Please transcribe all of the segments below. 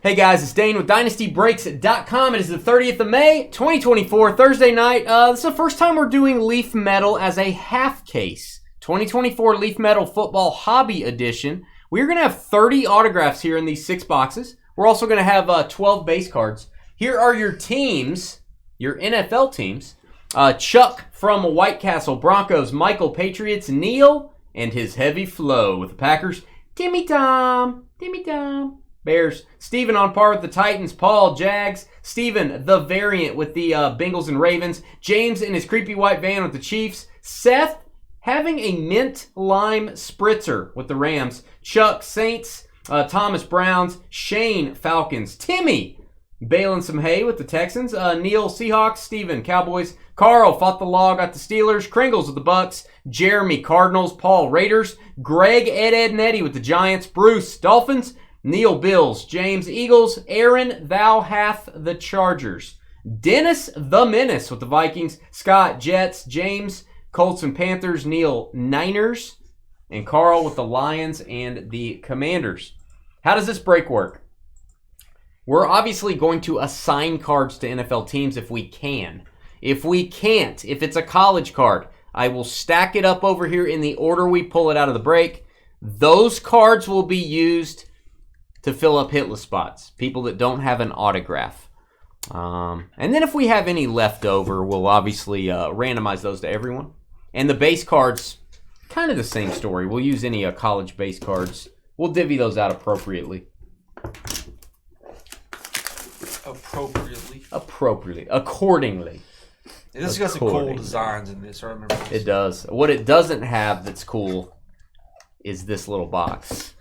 Hey guys, it's Dane with DynastyBreaks.com. It is the 30th of May, 2024, Thursday night. This is the first time we're doing Leaf Metal as a half case. 2024 Leaf Metal Football Hobby Edition. We're going to have 30 autographs here in these 6 boxes. We're also going to have 12 base cards. Here are your teams, your NFL teams. Chuck from White Castle, Broncos, Michael, Patriots, Neil, and his heavy flow with the Packers. Timmy Tom. Bears. Steven on par with the Titans. Paul, Jags. Steven, the variant with the Bengals and Ravens. James in his creepy white van with the Chiefs. Seth having a mint lime spritzer with the Rams. Chuck, Saints. Thomas, Browns. Shane, Falcons. Timmy, baling some hay with the Texans. Neil, Seahawks. Steven, Cowboys. Carl fought the law, got the Steelers. Kringles with the Bucks. Jeremy, Cardinals. Paul, Raiders. Greg, Ed, and Eddie with the Giants. Bruce, Dolphins. Neil, Bills. James, Eagles. Aaron, thou hath the Chargers. Dennis, the Menace with the Vikings. Scott, Jets. James, Colts and Panthers. Neil, Niners. And Carl with the Lions and the Commanders. How does this break work? We're obviously going to assign cards to NFL teams if we can. If we can't, if it's a college card, I will stack it up over here in the order we pull it out of the break. Those cards will be used to fill up hitless spots, people that don't have an autograph. And then if we have any left over, we'll obviously randomize those to everyone. And the base cards, kind of the same story. We'll use any college base cards. We'll divvy those out appropriately. Accordingly. This has got some cool designs in this. I remember this. It does. What it doesn't have that's cool is this little box.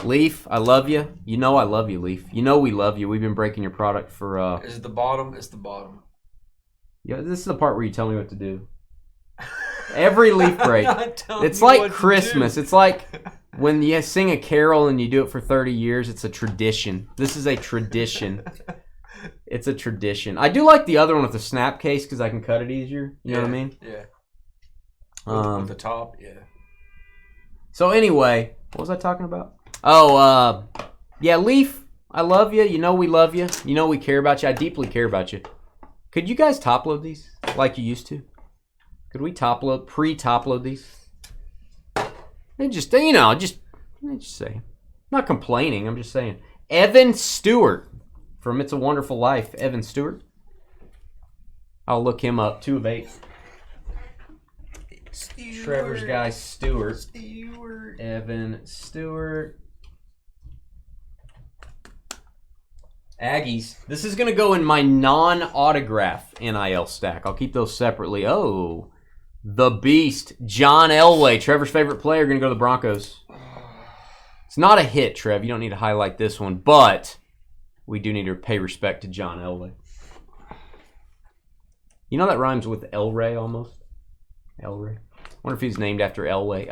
Leaf, I love you. You know I love you, Leaf. You know we love you. We've been breaking your product for... Is it the bottom? It's the bottom. Yeah, this is the part where you tell me what to do. Every Leaf break. It's like Christmas. It's like when you sing a carol and you do it for 30 years. It's a tradition. This is a tradition. It's a tradition. I do like the other one with the snap case because I can cut it easier. You know what I mean? Yeah. With the top, yeah. So anyway, what was I talking about? Oh, yeah, Leaf, I love you. You know we love you. You know we care about you. I deeply care about you. Could you guys top load these like you used to? Could we pre-top load these? And just, just saying. I'm not complaining. I'm just saying. Evan Stewart from It's a Wonderful Life. Evan Stewart. I'll look him up. 2 of 8. Trevor's guy, Stewart. Evan Stewart. Aggies. This is going to go in my non-autograph NIL stack. I'll keep those separately. Oh, the Beast. John Elway, Trevor's favorite player, going to go to the Broncos. It's not a hit, Trev. You don't need to highlight this one, but we do need to pay respect to John Elway. You know that rhymes with Elray almost? Elray. I wonder if he's named after Elway.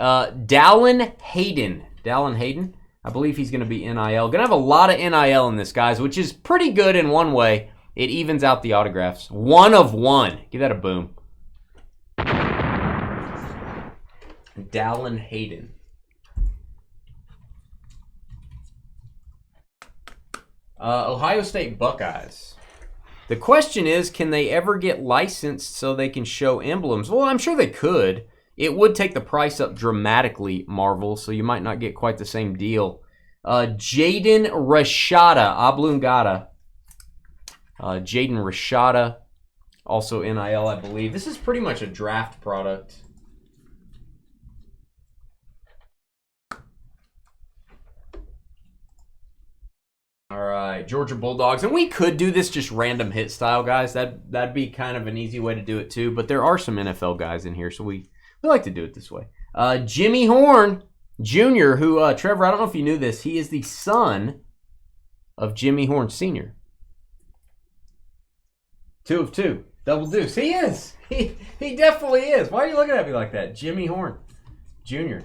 Dallin Hayden. I believe he's going to be NIL. Going to have a lot of NIL in this, guys, which is pretty good in one way. It evens out the autographs. 1 of 1. Give that a boom. Dallin Hayden. Ohio State Buckeyes. The question is, can they ever get licensed so they can show emblems? Well, I'm sure they could. It would take the price up dramatically, Marvel, so you might not get quite the same deal. Jaden Rashada, Oblongata. Jaden Rashada, also NIL, I believe. This is pretty much a draft product. All right, Georgia Bulldogs. And we could do this just random hit style, guys. That'd be kind of an easy way to do it, too. But there are some NFL guys in here, so we like to do it this way. Jimmy Horn Jr., who, Trevor, I don't know if you knew this. He is the son of Jimmy Horn Sr. 2 of 2. Double deuce. He is. He definitely is. Why are you looking at me like that? Jimmy Horn Jr.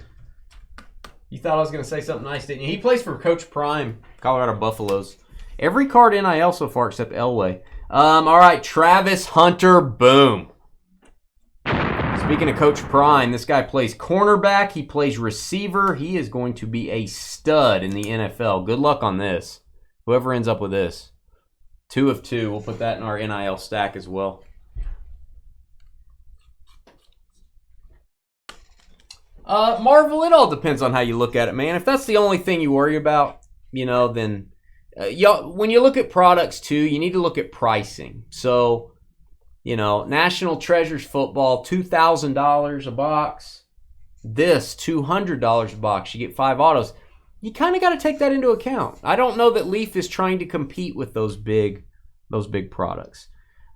You thought I was going to say something nice, didn't you? He plays for Coach Prime, Colorado Buffaloes. Every card NIL so far except Elway. All right, Travis Hunter, boom. Speaking of Coach Prime, this guy plays cornerback. He plays receiver. He is going to be a stud in the NFL. Good luck on this. Whoever ends up with this. 2 of 2. We'll put that in our NIL stack as well. Marvel, it all depends on how you look at it, man. If that's the only thing you worry about, then when you look at products too, you need to look at pricing. So, National Treasures football, $2,000 a box. This, $200 a box. You get 5 autos. You kind of got to take that into account. I don't know that Leaf is trying to compete with those big products.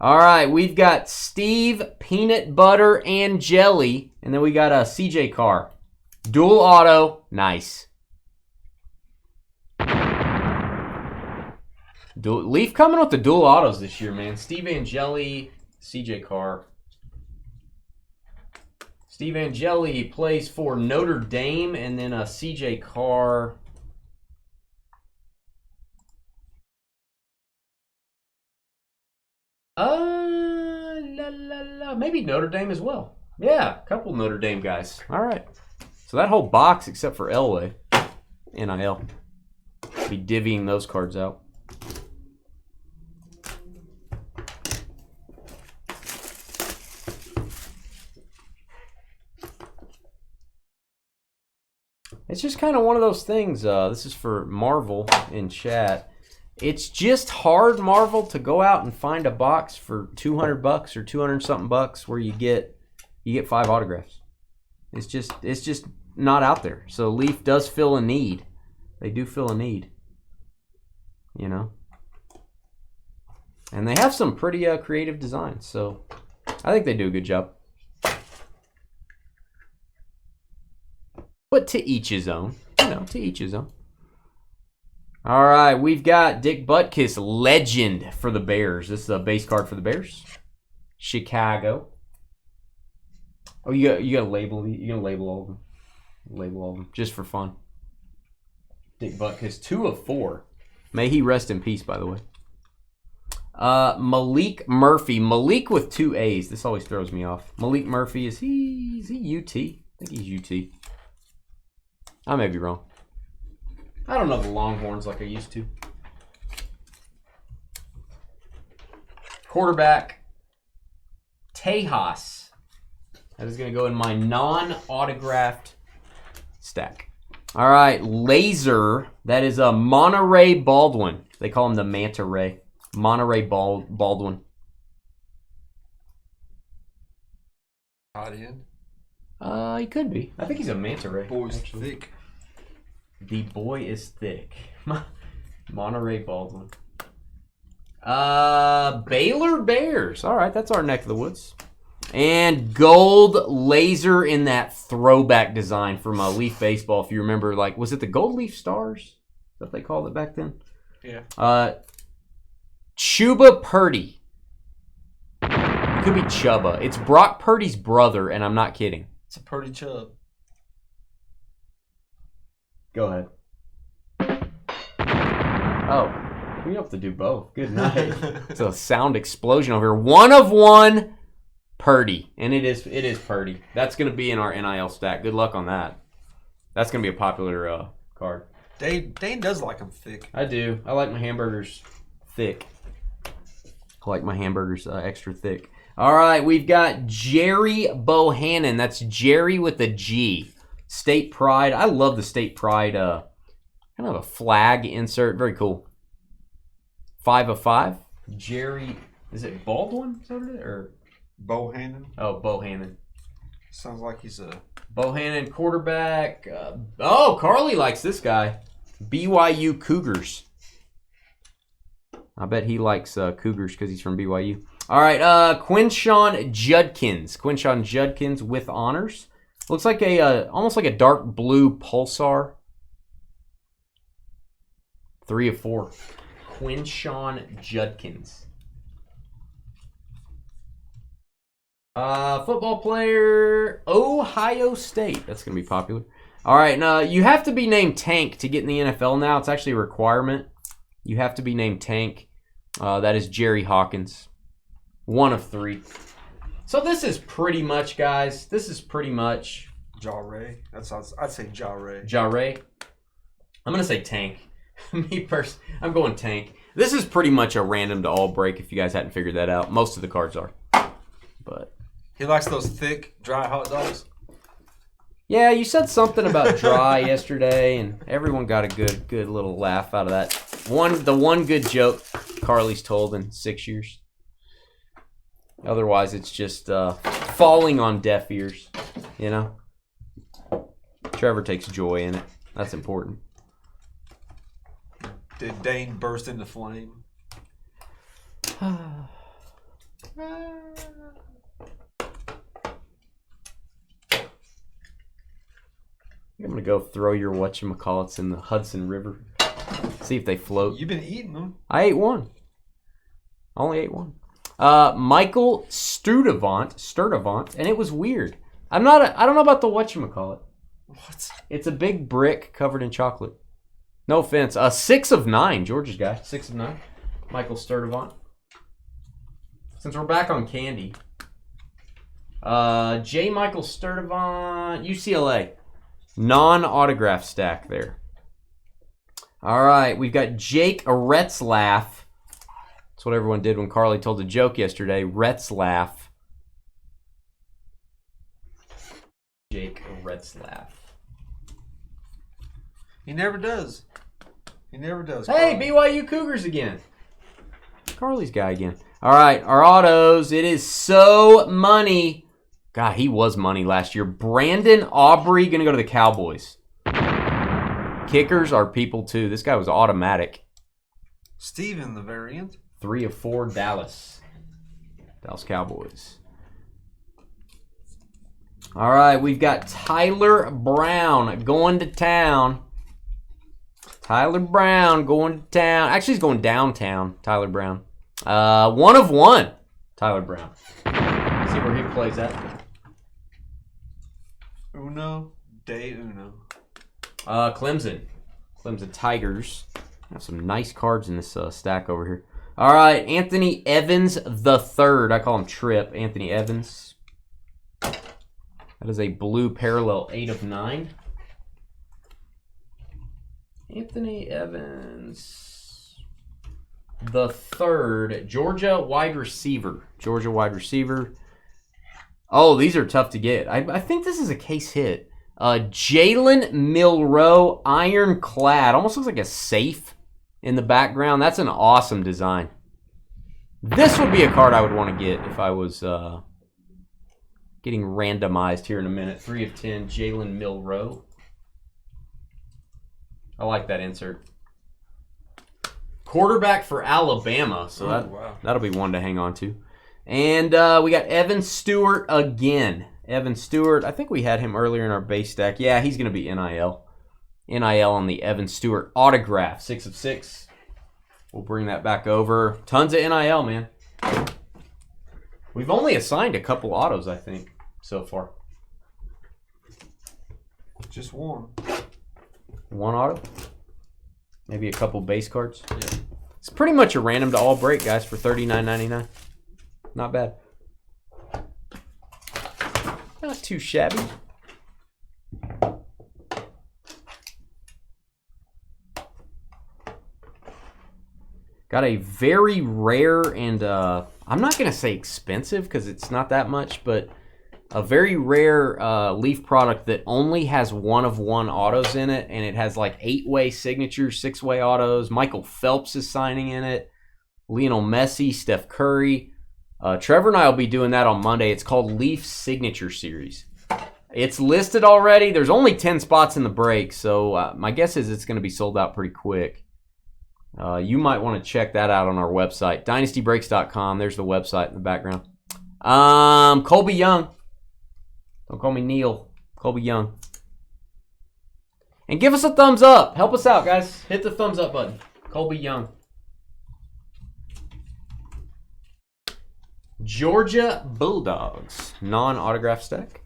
All right, we've got Steve, Peanut Butter, and Jelly. And then we got a CJ Carr. Dual auto. Nice. Leaf coming with the dual autos this year, man. Steve Angeli, CJ Carr. Steve Angeli plays for Notre Dame, and then CJ Carr. Maybe Notre Dame as well. Yeah, a couple Notre Dame guys. All right. So that whole box, except for Elway, NIL, be divvying those cards out. It's just kind of one of those things. This is for Marvel in chat. It's just hard, Marvel, to go out and find a box for $200 or 200 something bucks where you get 5 autographs. It's just not out there. So Leaf does fill a need. They do fill a need. And they have some pretty creative designs. So I think they do a good job. But to each his own. To each his own. All right, we've got Dick Butkus, legend for the Bears. This is a base card for the Bears. Chicago. Oh, you got to label. You gonna label all of them. Label all of them just for fun. Dick Butkus, 2 of 4. May he rest in peace, by the way. Malik Murphy. Malik with 2 A's. This always throws me off. Malik Murphy, is he UT? I think he's UT. I may be wrong. I don't know the Longhorns like I used to. Quarterback, Tejas. That is going to go in my non-autographed stack. All right, Laser. That is a Monterey Baldwin. They call him the Manta Ray. Monterey Baldwin. Hot end. He could be. I think he's a Manta Ray. Boy's thick. The boy is thick. Monterey Baldwin. Baylor Bears. All right, that's our neck of the woods. And gold laser in that throwback design from Leaf Baseball. If you remember, was it the Gold Leaf Stars? Is that what they called it back then? Yeah. Chuba Purdy. It could be Chuba. It's Brock Purdy's brother, and I'm not kidding. It's a Purdy Chub. Go ahead. Oh, we have to do both. Good night. It's a sound explosion over here. 1 of 1, Purdy. And it is Purdy. That's going to be in our NIL stack. Good luck on that. That's going to be a popular card. Dane does like them thick. I do. I like my hamburgers thick. I like my hamburgers extra thick. All right, we've got Jerry Bohannon. That's Jerry with a G. State Pride. I love the State Pride kind of a flag insert. Very cool. 5 of 5. Jerry, is it Baldwin? Is that what it is? Or Bohannon? Oh, Bohannon. Sounds like he's a Bohannon quarterback. Carly likes this guy. BYU Cougars. I bet he likes Cougars because he's from BYU. All right, Quinshon Judkins. Quinshon Judkins with honors. Looks like almost like a dark blue pulsar. 3 of 4. Quinshon Judkins. Football player, Ohio State. That's going to be popular. All right, now you have to be named Tank to get in the NFL now. It's actually a requirement. You have to be named Tank. That is Jerry Hawkins. 1 of 3. So this is pretty much, guys. This is pretty much Jare. I'd say Jare. Jare. I'm gonna say Tank. Me personally, I'm going tank. This is pretty much a random to all break if you guys hadn't figured that out. Most of the cards are. But he likes those thick, dry hot dogs. Yeah, you said something about dry yesterday, and everyone got a good little laugh out of that. The one good joke Carly's told in 6 years. Otherwise, it's just falling on deaf ears, you know? Trevor takes joy in it. That's important. Did Dane burst into flame? I'm going to go throw your whatchamacallits in the Hudson River. See if they float. You've been eating them. I ate one. Only ate one. Michael Sturdivant, and it was weird. I don't know about the whatchamacallit. What? It's a big brick covered in chocolate. No offense. 6 of 9, George's guy. 6 of 9. Michael Sturdivant. Since we're back on candy. J. Michael Sturdivant, UCLA. Non-autograph stack there. All right, we've got Jake Retzlaff. That's what everyone did when Carly told a joke yesterday. Retzlaff. Jake Retzlaff. He never does. He never does. Hey, BYU Cougars again. Carly's guy again. All right, our autos. It is so money. God, he was money last year. Brandon Aubrey going to go to the Cowboys. Kickers are people too. This guy was automatic. Steven, the variant. 3 of 4, Dallas. Dallas Cowboys. All right, we've got Tyler Brown going to town. Tyler Brown going to town. Actually, he's going downtown, Tyler Brown. 1 of 1, Tyler Brown. Let's see where he plays at. Uno de Uno. Clemson. Clemson Tigers. Have some nice cards in this stack over here. All right, Anthony Evans the third. I call him Trip. Anthony Evans. That is a blue parallel 8 of 9. Anthony Evans the third. Georgia wide receiver. Georgia wide receiver. Oh, these are tough to get. I think this is a case hit. Jalen Milroe, ironclad. Almost looks like a safe in the background. That's an awesome design. This would be a card I would want to get if I was getting randomized here in a minute. 3 of 10, Jalen Milroe. I like that insert. Quarterback for Alabama, so that'll be one to hang on to. And we got Evan Stewart again. Evan Stewart, I think we had him earlier in our base stack. Yeah, he's going to be NIL. NIL on the Evan Stewart autograph, 6 of 6. We'll bring that back over. Tons of NIL, man. We've only assigned a couple autos, I think, so far. Just one. One auto? Maybe a couple base cards? Yeah. It's pretty much a random to all break, guys, for $39.99. Not bad. Not too shabby. Got a very rare and, I'm not going to say expensive because it's not that much, but a very rare Leaf product that only has 1 of 1 autos in it, and it has like 8-way signatures, 6-way autos. Michael Phelps is signing in it. Lionel Messi, Steph Curry. Trevor and I will be doing that on Monday. It's called Leaf Signature Series. It's listed already. There's only 10 spots in the break, so my guess is it's going to be sold out pretty quick. You might want to check that out on our website, dynastybreaks.com. There's the website in the background. Colby Young. Don't call me Neil. Colby Young. And give us a thumbs up. Help us out, guys. Hit the thumbs up button. Colby Young. Georgia Bulldogs. Non-autograph stack.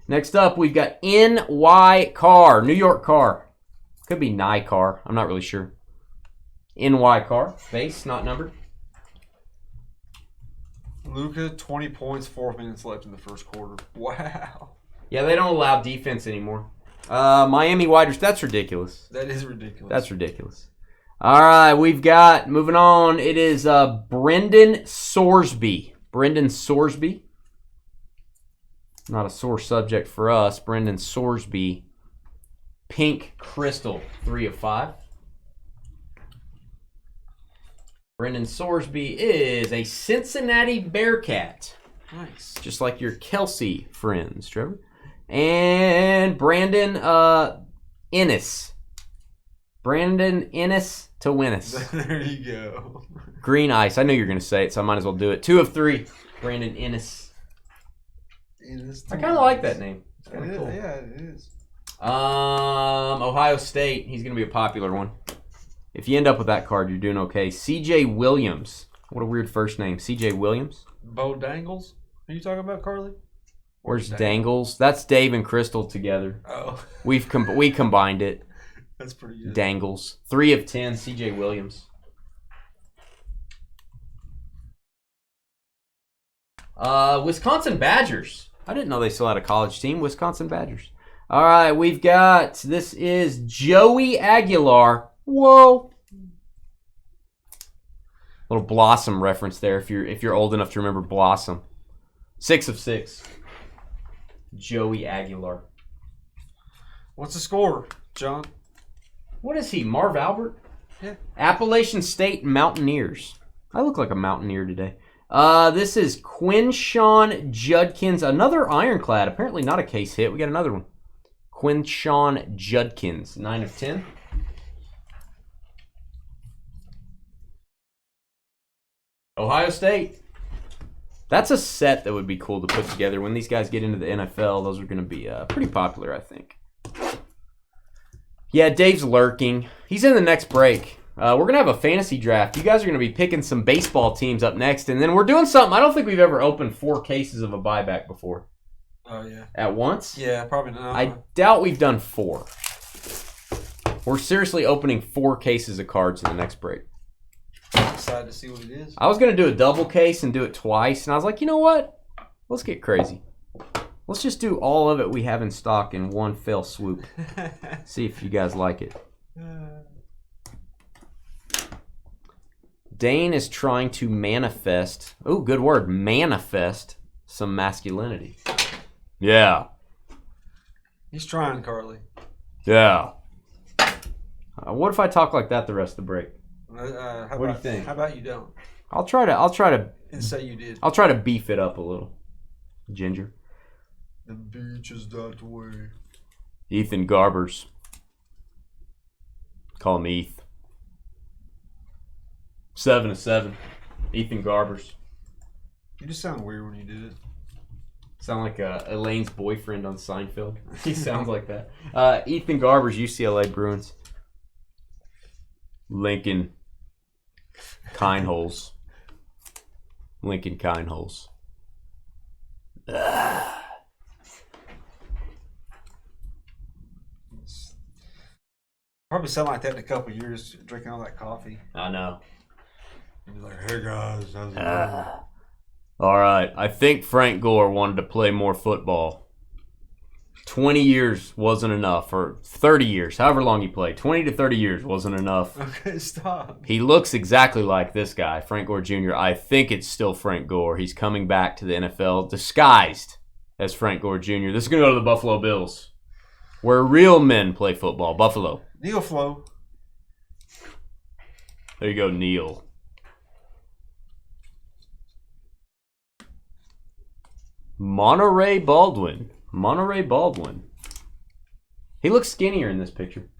Next up, we've got NY Car. New York Car. Could be Nye Car. I'm not really sure. NY Car. Base, not numbered. Luka, 20 points, 4 minutes left in the first quarter. Wow. Yeah, they don't allow defense anymore. Miami wide receiver. That's ridiculous. That is ridiculous. That's ridiculous. All right, we've got, moving on, it is Brendan Sorsby. Brendan Sorsby. Not a sore subject for us. Brendan Sorsby. Pink Crystal, 3 of 5. Brendan Sorsby is a Cincinnati Bearcat. Nice. Just like your Kelsey friends, Trevor. And Brandon Ennis. Brandon Ennis to win us. There you go. Green ice. I knew you were going to say it, so I might as well do it. 2 of 3. Brandon Ennis. I kind of like that name. It's kind of cool. Yeah, it is. Ohio State. He's going to be a popular one. If you end up with that card, you're doing okay. C.J. Williams. What a weird first name. C.J. Williams. Bo Dangles? Are you talking about, Carly? Where's Dangles? That's Dave and Crystal together. Oh. We combined it. That's pretty good. Dangles. 3 of 10, C.J. Williams. Wisconsin Badgers. I didn't know they still had a college team. Wisconsin Badgers. All right, we've got, this is Joey Aguilar. Whoa. Little Blossom reference there if you're old enough to remember Blossom. 6 of 6. Joey Aguilar. What's the score, John? What is he, Marv Albert? Yeah. Appalachian State Mountaineers. I look like a Mountaineer today. This is Quinshawn Judkins, another Ironclad. Apparently not a case hit. We got another one. Quinshawn Judkins, 9 of 10. Ohio State. That's a set that would be cool to put together. When these guys get into the NFL, those are going to be pretty popular, I think. Yeah, Dave's lurking. He's in the next break. We're going to have a fantasy draft. You guys are going to be picking some baseball teams up next. And then we're doing something. I don't think we've ever opened 4 cases of a buyback before. Oh, yeah. At once? Yeah, probably not. I doubt we've done 4. We're seriously opening 4 cases of cards in the next break. I'm excited to see what it is. I was going to do a double case and do it twice. And I was like, you know what? Let's get crazy. Let's just do all of it we have in stock in one fell swoop. See if you guys like it. Dane is trying to manifest. Oh, good word. Manifest some masculinity. Yeah. He's trying, Carly. Yeah. What if I talk like that the rest of the break? What do you think? How about you don't? I'll try to. And say you did. I'll try to beef it up a little. Ginger. The beach is that way. Ethan Garbers. Call him Eth. 7 of 7. Ethan Garbers. You just sound weird when you did it. Sound like Elaine's boyfriend on Seinfeld. He sounds like that. Ethan Garbers, UCLA Bruins. Lincoln Kindholes. Lincoln Kindholes. Probably sound like that in a couple of years, drinking all that coffee. I know. And be like, hey guys, how's it going? All right. I think Frank Gore wanted to play more football. 20 years wasn't enough, or 30 years, however long he played. 20 to 30 years wasn't enough. Okay, stop. He looks exactly like this guy, Frank Gore Jr. I think it's still Frank Gore. He's coming back to the NFL disguised as Frank Gore Jr. This is going to go to the Buffalo Bills, where real men play football. Buffalo. Neil Flo. There you go, Neil. Monterey Baldwin. Monterey Baldwin. He looks skinnier in this picture.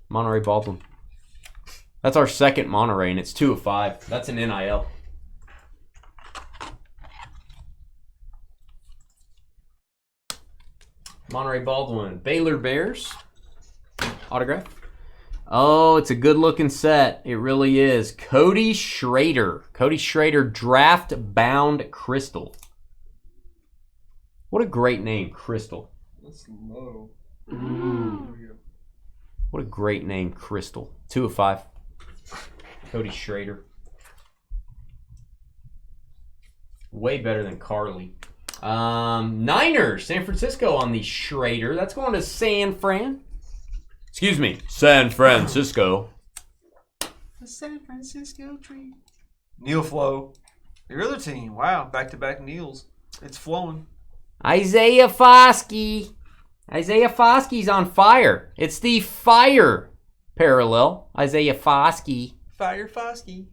Monterey Baldwin. That's our second Monterey, and it's 2 of 5. That's an NIL. Monterey Baldwin. Baylor Bears. Autograph. Oh, it's a good-looking set. It really is. Cody Schrader. Cody Schrader draft-bound crystal. What a great name, Crystal. That's low. What a great name, Crystal. 2 of 5. Cody Schrader. Way better than Carly. Niners, San Francisco on the Schrader. That's going to San Fran. Excuse me, San Francisco. The San Francisco tree. Neil Flow. Your other team. Wow, back-to-back Neils. It's flowing. Isaiah Foskey. Isaiah Foskey's on fire. It's the fire parallel. Isaiah Foskey. Fire Foskey.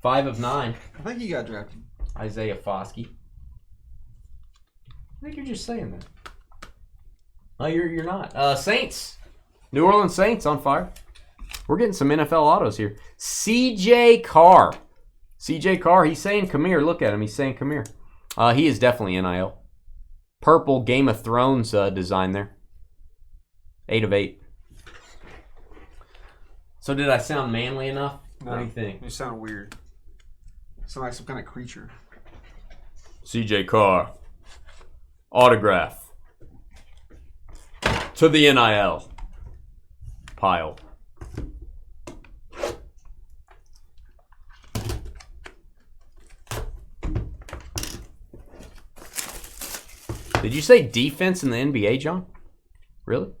5 of 9. I think he got drafted. Isaiah Foskey. I think you're just saying that. Oh, you're not. Saints. New Orleans Saints on fire. We're getting some NFL autos here. CJ Carr. CJ Carr, he's saying come here. Look at him. He's saying come here. He is definitely NIL. Purple Game of Thrones design there. 8 of 8. So did I sound manly enough? No, what do you think? You sound weird. You sound like some kind of creature. CJ Carr. Autograph. To the NIL. Pile. Did you say defense in the NBA, John? Really?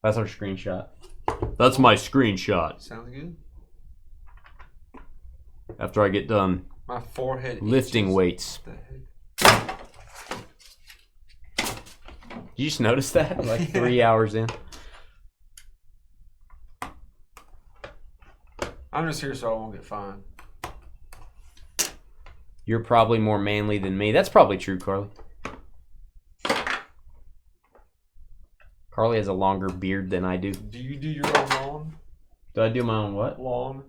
That's our screenshot. That's my screenshot. Sounds good. After I get done My forehead lifting itches. weights. Did you just notice that? Like 3 hours in. I'm just here so I won't get fined. You're probably more manly than me. That's probably true, Carly. Carly has a longer beard than I do. Do you do your own lawn? Do I do my own what? Lawn.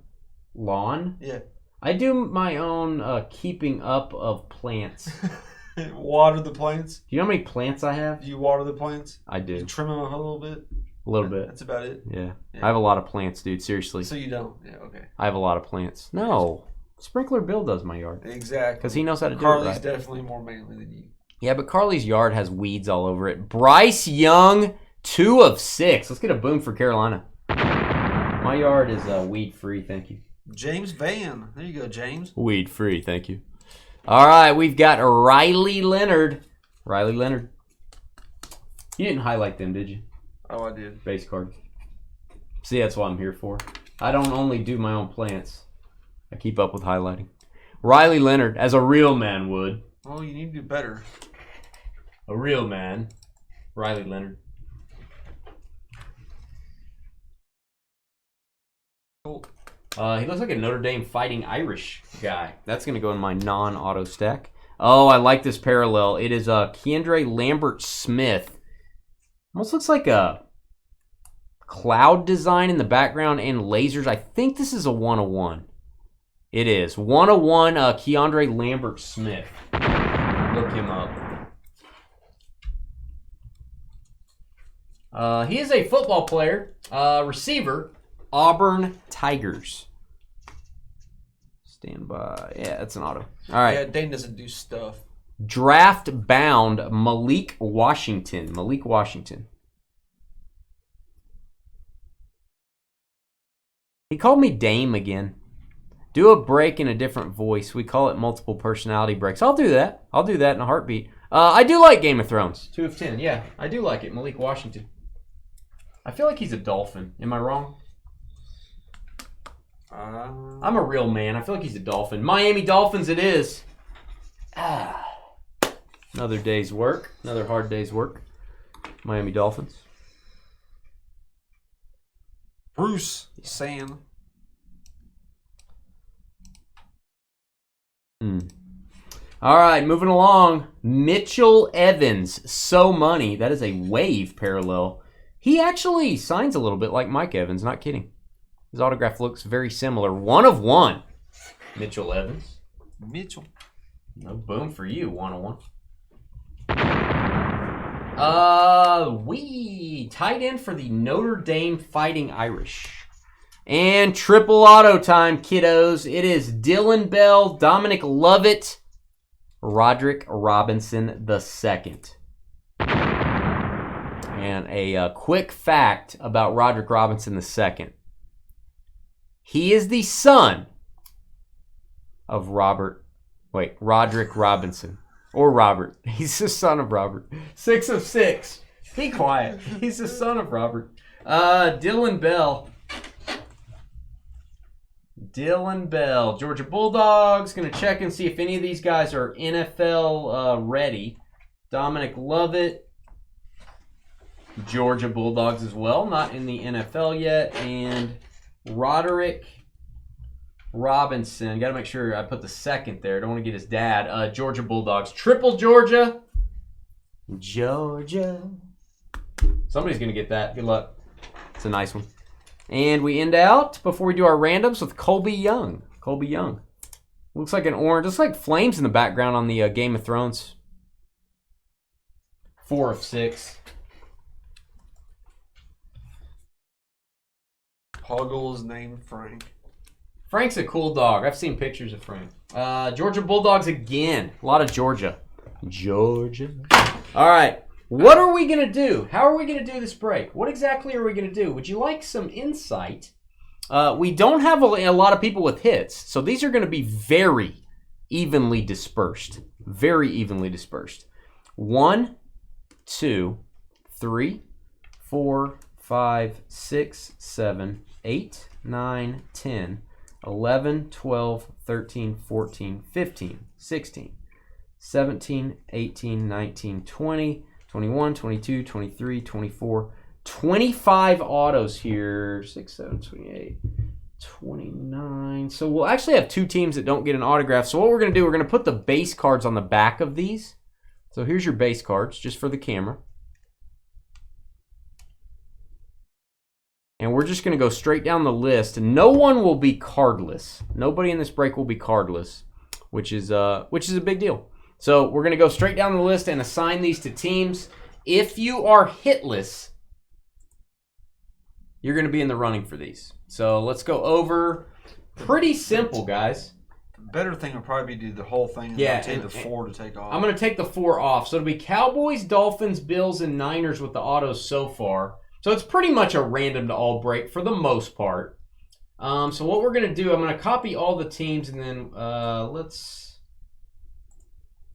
Lawn? Yeah. I do my own keeping up of plants. Water the plants? Do you know how many plants I have? Do you water the plants? I do. You trim them a little bit? A little bit. That's about it? Yeah. Yeah. I have a lot of plants, dude. Seriously. So you don't? Yeah, okay. I have a lot of plants. No. Sprinkler Bill does my yard. Exactly. Because he knows how to do Carly's it right. definitely more manly than you. Yeah, but Carly's yard has weeds all over it. Bryce Young, 2 of 6. Let's get a boom for Carolina. My yard is weed free, thank you. James Van. There you go, James. Weed free, thank you. All right, we've got Riley Leonard. Riley Leonard. You didn't highlight them, did you? Oh, I did. Base cards. See, that's what I'm here for. I don't only do my own plants. I keep up with highlighting. Riley Leonard, as a real man would. Well, you need to do better. A real man. Riley Leonard. Cool. He looks like a Notre Dame Fighting Irish guy. That's going to go in my non-auto stack. Oh, I like this parallel. It is Keandre Lambert-Smith. Almost looks like a cloud design in the background and lasers. I think this is a 101. It is. 101 Keandre Lambert-Smith. Look him up. He is a football player, receiver, Auburn Tigers. Stand by. Yeah, that's an auto. All right. Yeah, Dane doesn't do stuff. Draft bound Malik Washington. Malik Washington. He called me Dame again. Do a break in a different voice. We call it multiple personality breaks. I'll do that. I'll do that in a heartbeat. I do like Game of Thrones. 2 of 10. Yeah, I do like it. Malik Washington. I feel like he's a Dolphin. Am I wrong? I'm a real man. I feel like he's a Dolphin. Miami Dolphins it is. Another day's work. Another hard day's work. Miami Dolphins. Bruce San. All right, moving along. Mitchell Evans, So Money. That is a wave parallel. He actually signs a little bit like Mike Evans, not kidding. His autograph looks very similar. 1 of 1. Mitchell Evans. Mitchell. No boom for you, 101. We tight end for the Notre Dame Fighting Irish. And triple auto time, kiddos. It is Dylan Bell, Dominic Lovett, Roderick Robinson II. And a quick fact about Roderick Robinson II. He is the son of Robert Wait, Roderick Robinson. Or Robert. He's the son of Robert. 6 of 6. Be quiet. He's the son of Robert. Dylan Bell. Dylan Bell. Georgia Bulldogs. Going to check and see if any of these guys are NFL ready. Dominic Lovett. Georgia Bulldogs as well. Not in the NFL yet. And Roderick Robinson. Got to make sure I put the second there. Don't want to get his dad. Georgia Bulldogs. Triple Georgia. Georgia. Somebody's going to get that. Good luck. It's a nice one. And we end out, before we do our randoms, with Colby Young. Colby Young. Looks like an orange. Looks like flames in the background on the Game of Thrones. 4 of 6. Poggle is named Frank. Frank's a cool dog. I've seen pictures of Frank. Georgia Bulldogs again. A lot of Georgia. Georgia. All right. What are we going to do? How are we going to do this break? What exactly are we going to do? Would you like some insight? We don't have a lot of people with hits, so these are going to be very evenly dispersed. Very evenly dispersed. 1, 2, 3, 4, 5, 6, 7, 8, 9, 10, 11, 12, 13, 14, 15, 16, 17, 18, 19, 20, 21, 22, 23, 24, 25 autos here. 6, 7, 28, 29. So we'll actually have 2 teams that don't get an autograph. So what we're going to do, we're going to put the base cards on the back of these. So here's your base cards, just for the camera. And we're just going to go straight down the list. No one will be cardless. Nobody in this break will be cardless, which is a big deal. So we're going to go straight down the list and assign these to teams. If you are hitless, you're going to be in the running for these. So let's go over. Pretty simple, guys. The better thing would probably be to do the whole thing and take the 4 to take off. I'm going to take the 4 off. So it'll be Cowboys, Dolphins, Bills, and Niners with the autos so far. So it's pretty much a random to all break for the most part. So what we're going to do, I'm going to copy all the teams and then let's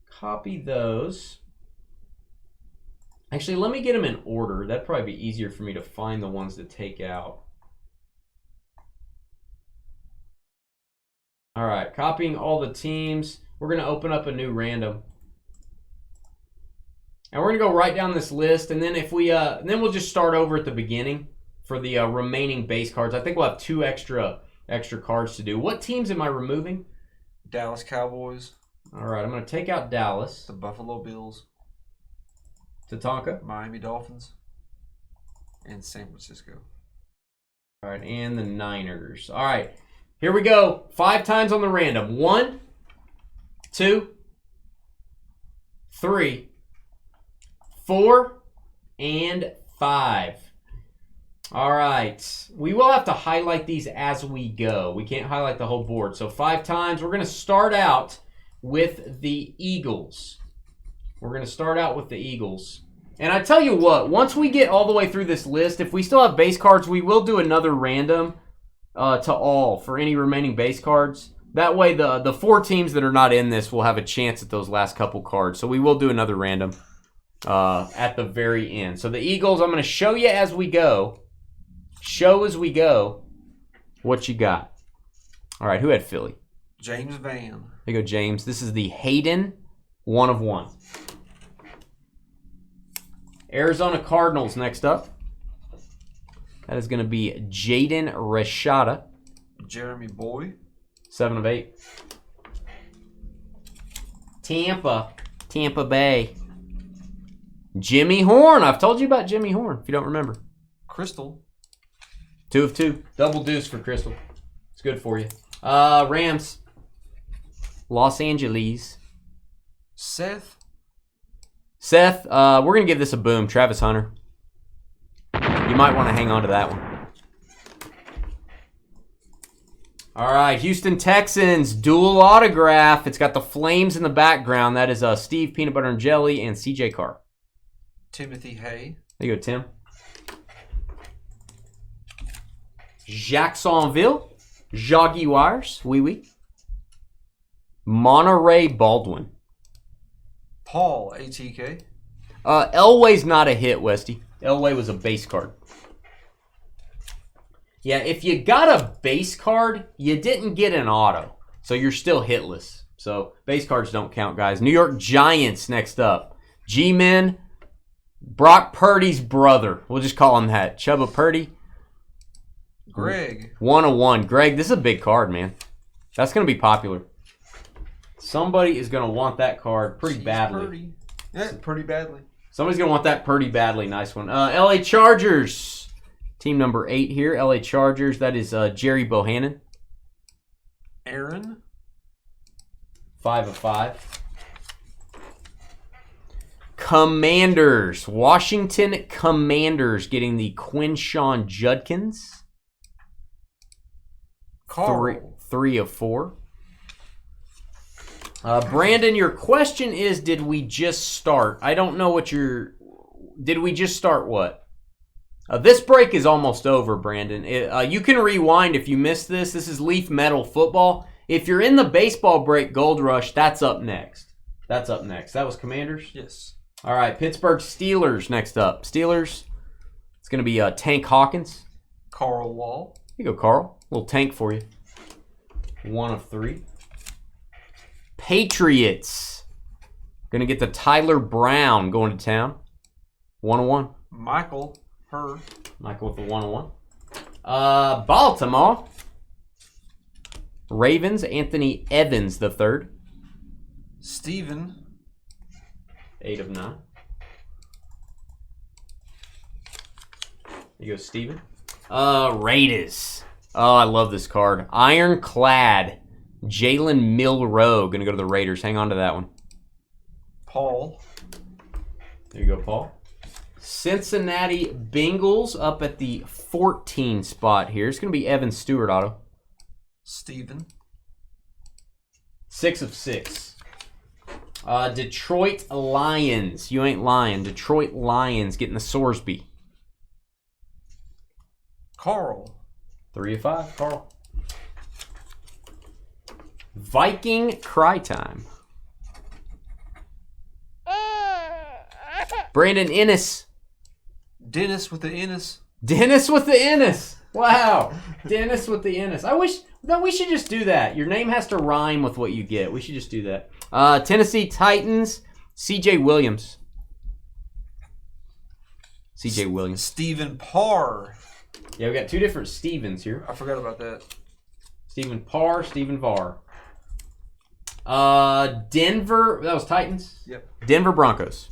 copy those. Actually, let me get them in order. That'd probably be easier for me to find the ones to take out. All right, copying all the teams. We're going to open up a new random. And we're going to go right down this list, and then if we then we'll just start over at the beginning for the remaining base cards. I think we'll have 2 extra cards to do. What teams am I removing? Dallas Cowboys. All right, I'm going to take out Dallas. The Buffalo Bills. Tatanka. Miami Dolphins. And San Francisco. All right, and the Niners. All right, here we go. 5 times on the random. 1, 2, 3, 4, and 5. All right. We will have to highlight these as we go. We can't highlight the whole board. So 5 times. We're going to start out with the Eagles. We're going to start out with the Eagles. And I tell you what, once we get all the way through this list, if we still have base cards, we will do another random to all for any remaining base cards. That way the 4 teams that are not in this will have a chance at those last couple cards. So we will do another random at the very end. So the Eagles, I'm going to show you as we go. Show as we go what you got. All right, who had Philly? James Van. There you go, James. This is the Hayden 1 of 1. Arizona Cardinals next up. That is going to be Jaden Rashada. Jeremy Boy. 7 of 8. Tampa Bay. Jimmy Horn. I've told you about Jimmy Horn, if you don't remember. Crystal. 2 of 2. Double deuce for Crystal. It's good for you. Rams. Los Angeles. Seth. We're going to give this a boom. Travis Hunter. You might want to hang on to that one. All right, Houston Texans, dual autograph. It's got the flames in the background. That is Steve Peanut Butter and Jelly and CJ Carr. Timothy Hay. There you go, Tim. Jacksonville, Jaguars, oui. Monterey Baldwin. Paul, ATK. Elway's not a hit, Westy. Elway was a base card. Yeah, if you got a base card, you didn't get an auto. So you're still hitless. So base cards don't count, guys. New York Giants next up. G-Men, Brock Purdy's brother. We'll just call him that. Chubba Purdy. Greg. 101. Greg, this is a big card, man. That's going to be popular. Somebody is going to want that card pretty badly. Purdy. Yeah, pretty badly. Somebody's going to want that pretty badly. Nice one. LA Chargers. Team number 8 here. LA Chargers. That is Jerry Bohannon. Aaron. 5 of 5. Commanders. Washington Commanders getting the Quinshawn Judkins. Carl. 3 of 4. Brandon, your question is, did we just start? I don't know what your... Did we just start what? This break is almost over, Brandon. You can rewind if you missed this. This is Leaf Metal Football. If you're in the baseball break, Gold Rush, that's up next. That's up next. That was Commanders? Yes. All right, Pittsburgh Steelers next up. Steelers, it's going to be Tank Hawkins. Carl Wall. Here you go, Carl. Little tank for you. 1 of 3. Patriots. Going to get the Tyler Brown going to town. 1 of 1. Michael. Her. Michael with the 1 of 1. Baltimore. Ravens. Anthony Evans the third. Steven. 8 of 9. There you go, Steven. Raiders. Oh, I love this card. Ironclad. Jalen Milroe. Going to go to the Raiders. Hang on to that one. Paul. There you go, Paul. Cincinnati Bengals up at the 14 spot here. It's going to be Evan Stewart auto. Steven. 6 of 6. Detroit Lions. You ain't lying. Detroit Lions getting the Sorsby. Carl. 3 of 5. Carl. Viking Cry Time. Brandon Ennis. Dennis with the Ennis. Dennis with the Ennis. Wow. Dennis with the Ennis. I wish that we should just do that. Your name has to rhyme with what you get. We should just do that. Tennessee Titans. CJ Williams. CJ Williams. Stephen Parr. Yeah, we got 2 different Stevens here. I forgot about that. Stephen Parr, Stephen Varr. Denver. That was Titans? Yep. Denver Broncos.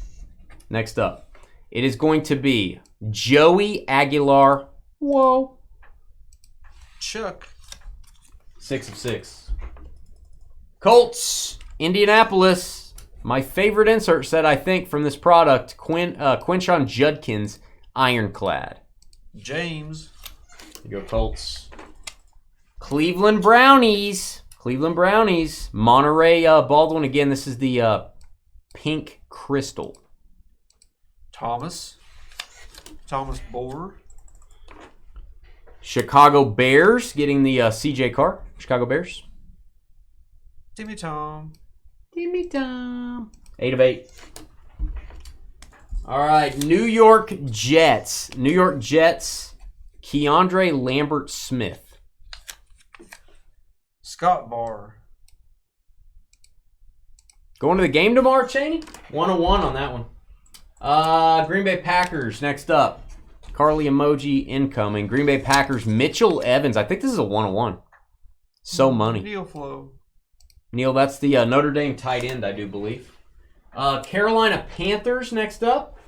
Next up. It is going to be Joey Aguilar. Whoa. Chuck. 6 of 6. Colts. Indianapolis. My favorite insert set, I think, from this product. Quinshawn Judkins. Ironclad. James. There you go, Colts. Cleveland Brownies. Cleveland Brownies. Monterey Baldwin. Again, this is the pink crystal. Thomas Bohr. Chicago Bears getting the CJ Carr. Chicago Bears. Timmy Tom. 8 of 8. All right, New York Jets. New York Jets. Keandre Lambert Smith. Scott Barr. Going to the game tomorrow, Cheney? 1 of 1 on that one. Green Bay Packers next up. Carly emoji incoming. Green Bay Packers. Mitchell Evans. I think this is a 1 of 1. So money. Neil Flo. Neil, that's the Notre Dame tight end, I do believe. Carolina Panthers next up.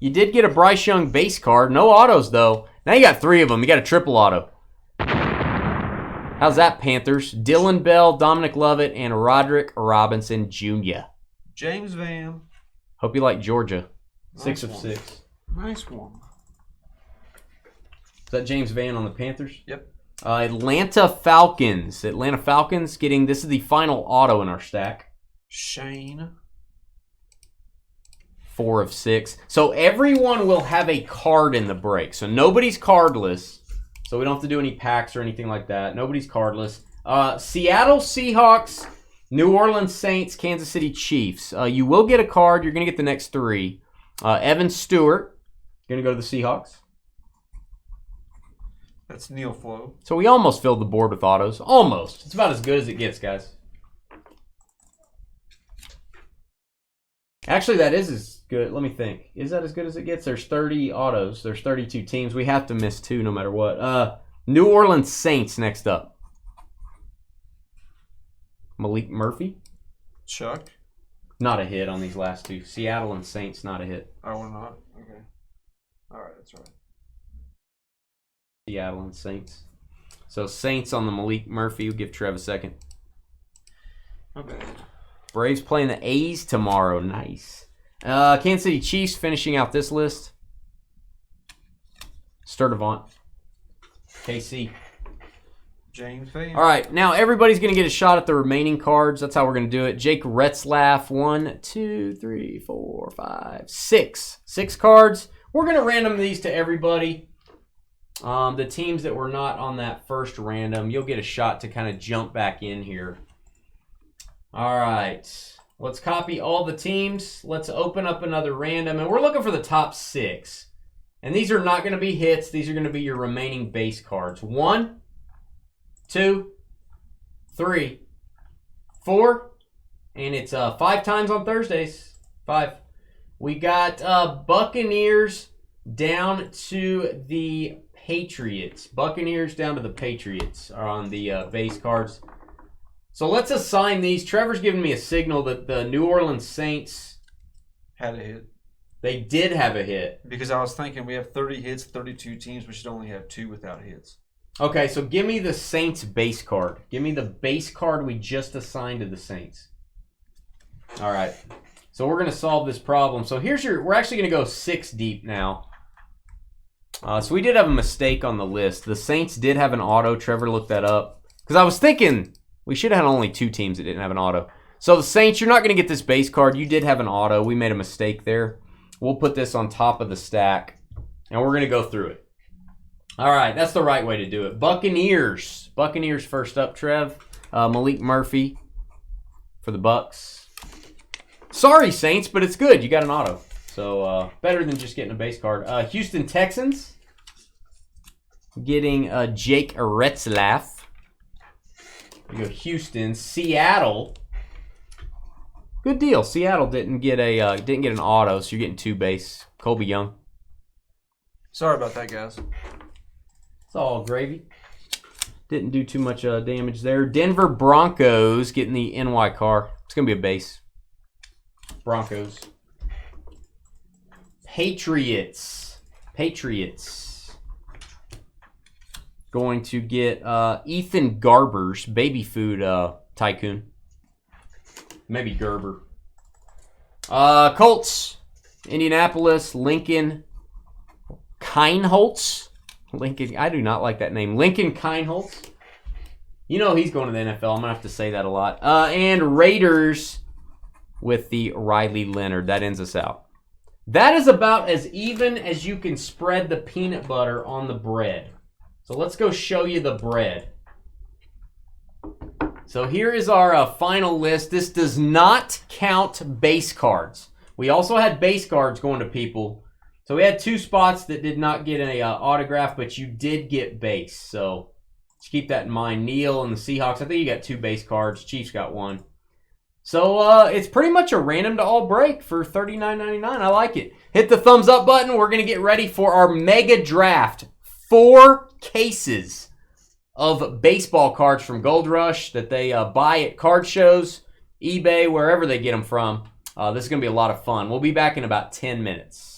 You did get a Bryce Young base card. No autos, though. Now you got 3 of them. You got a triple auto. How's that, Panthers? Dylan Bell, Dominic Lovett, and Roderick Robinson Jr. James Van. Hope you like Georgia. Nice 6 of one. 6. Nice one. Is that James Van on the Panthers? Yep. Atlanta Falcons. Atlanta Falcons getting, this is the final auto in our stack. Shane. 4 of 6. So everyone will have a card in the break. So nobody's cardless. So we don't have to do any packs or anything like that. Nobody's cardless. Seattle Seahawks. New Orleans Saints, Kansas City Chiefs. You will get a card. You're going to get the next 3. Evan Stewart, going to go to the Seahawks. That's Neil Flo. So we almost filled the board with autos. Almost. It's about as good as it gets, guys. Actually, that is as good. Let me think. Is that as good as it gets? There's 30 autos. There's 32 teams. We have to miss 2 no matter what. New Orleans Saints next up. Malik Murphy. Chuck. Not a hit on these last 2. Seattle and Saints, not a hit. Oh, we're not? Okay. All right, that's right. Seattle and Saints. So Saints on the Malik Murphy. We'll give Trev a second. Okay. Braves playing the A's tomorrow. Nice. Kansas City Chiefs finishing out this list. Sturdivant. KC. James Fan. All right, now everybody's going to get a shot at the remaining cards. That's how we're going to do it. Jake Retzlaff, 1, 2, 3, 4, 5, 6. 6 cards. We're going to random these to everybody. The teams that were not on that first random, you'll get a shot to kind of jump back in here. All right, let's copy all the teams. Let's open up another random, and we're looking for the top 6. And these are not going to be hits. These are going to be your remaining base cards. 1, 2, 3, 4, and it's 5 times on Thursdays. 5. We got Buccaneers down to the Patriots. Buccaneers down to the Patriots are on the base cards. So let's assign these. Trevor's giving me a signal that the New Orleans Saints had a hit. They did have a hit. Because I was thinking we have 30 hits, 32 teams. We should only have 2 without hits. Okay, so give me the Saints base card. Give me the base card we just assigned to the Saints. All right. So we're going to solve this problem. So here's we're actually going to go 6 deep now. So we did have a mistake on the list. The Saints did have an auto. Trevor looked that up. Because I was thinking we should have had only 2 teams that didn't have an auto. So the Saints, you're not going to get this base card. You did have an auto. We made a mistake there. We'll put this on top of the stack. And we're going to go through it. All right, that's the right way to do it. Buccaneers. Buccaneers first up, Trev. Malik Murphy for the Bucks. Sorry, Saints, but it's good. You got an auto. So better than just getting a base card. Houston Texans. Getting Jake Retzlaff. We go Houston. Seattle. Good deal. Seattle didn't get an auto, so you're getting 2 base. Colby Young. Sorry about that, guys. It's all gravy. Didn't do too much damage there. Denver Broncos getting the NY car. It's going to be a base. Broncos. Patriots. Going to get Ethan Garber's baby food tycoon. Maybe Gerber. Colts. Indianapolis. Lincoln Kineholtz. Lincoln, I do not like that name. Lincoln Kineholtz. You know he's going to the NFL. I'm going to have to say that a lot. And Raiders with the Riley Leonard. That ends us out. That is about as even as you can spread the peanut butter on the bread. So let's go show you the bread. So here is our final list. This does not count base cards. We also had base cards going to people. So we had 2 spots that did not get an autograph, but you did get base. So just keep that in mind. Neil and the Seahawks, I think you got 2 base cards. Chiefs got 1. So it's pretty much a random to all break for $39.99. I like it. Hit the thumbs up button. We're going to get ready for our mega draft. 4 cases of baseball cards from Gold Rush that they buy at card shows, eBay, wherever they get them from. This is going to be a lot of fun. We'll be back in about 10 minutes.